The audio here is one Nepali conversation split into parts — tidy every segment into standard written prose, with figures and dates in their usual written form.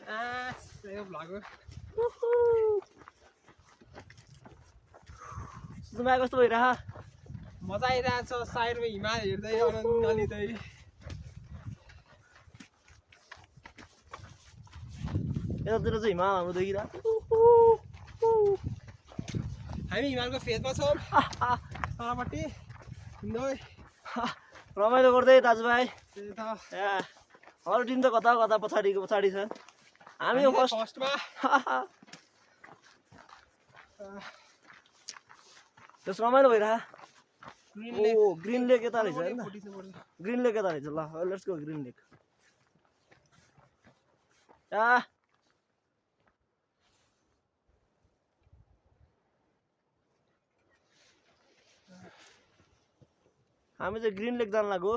यो भ्लग हो। सुमा कस्तो भइरह? मजा आइरहेछ साइडमा हिमाल हेर्दै आनन्द लिँदै। यतातिर चाहिँ हिमाल हाम्रो देखिरह। हामी हिमालको फेदमा छौँ तलपट्टि हिँड्दै रमाइलो गर्दै दाजुभाइ। त्यही त अरू टिम त कता कता पछाडि छ। हामी फर्स्टमा त्यस रमाइलो भइरह। ग्रिन ओ लेक ग्रिन लेक यता रहेछ हैन? पर्छ। ग्रिन लेक यता रहेछ। ल लेट्स गो ग्रिन लेक। हामी चाहिँ ग्रिन लेक जान लाग्यो।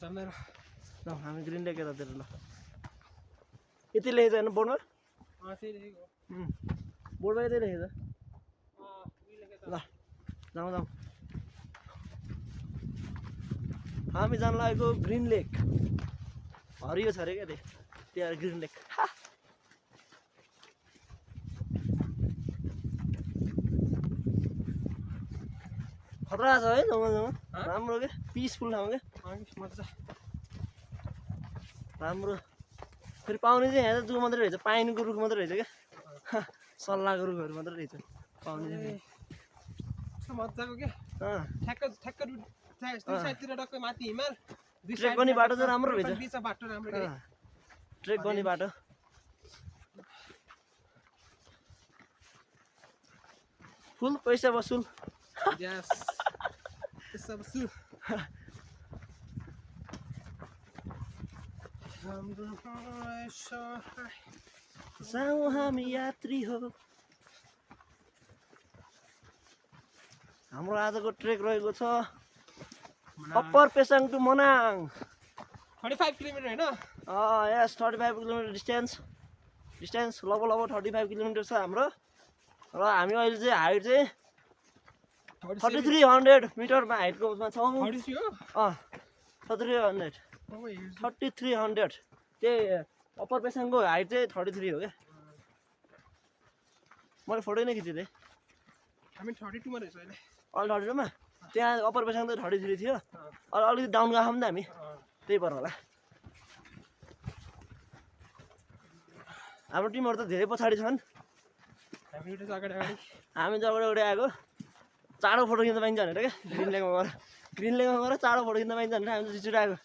जान्दैन ल हामी ग्रिन लेक यतातिर। ल यति लेखेछ हैन बोर्डमा? त्यही लेखेको हो। बोर्डमा यतै लेखेछ। लेखेको ल जाउँ जाउँ। हामी जान लागेको ग्रिन लेक। हरियो छ अरे क्या त्यहाँ ग्रिन लेक। खतरा छ है जग्गा राम्रो के पिसफुल ठाउँ के मजा राम्रो। फेरि पाउने चाहिँ यहाँ जो मात्रै रहेछ, पाइनको रुख मात्रै रहेछ क्या। सल्लाहको रुखहरू मात्रै रहेछ पाउने चाहिँ। मजाको के ठ्याक्क ठ्याक्क दुई साइडतिर टक्कै माथि हिमाल ट्रेक गर्ने बाटो चाहिँ राम्रो रहेछ। बिचमा बाटो राम्रो के ट्रेक गर्ने बाटो फुल पैसा वसुल। यस पैसा वसुल। जाउँ हामी यात्री हो। हाम्रो आजको ट्रेक रहेको छ अप्पर पेसाङ टु मनाङ। 35 किलोमिटर हैन? यस 35 किलोमिटर डिस्टेन्स लगभग 35 किलोमिटर छ हाम्रो। र हामी अहिले चाहिँ हाइट चाहिँ 3300 मिटरमा हाइटको उसमा छौँ। 3300 त्यही अप्पर पेसाङको हाइट चाहिँ 33 हो क्या। मैले फोटो नै खिचिदिएँ। हामी 32 मा रहेछ अहिले। अहिले 32 मा त्यहाँ अप्पर पेसाङ त 33 थियो। अलिकति डाउन गएको नि त हामी, त्यही भएर होला। हाम्रो टिमहरू त धेरै पछाडि छन्। हामी चाहिँ अगाडि आएको चाँडो फोटो खिच्न पाइन्छ भनेर क्या। ग्रिन लेकमा गएर चाँडो फोटो खिच्न पाइन्छ भनेर हामी चाहिँ छिटो आएको।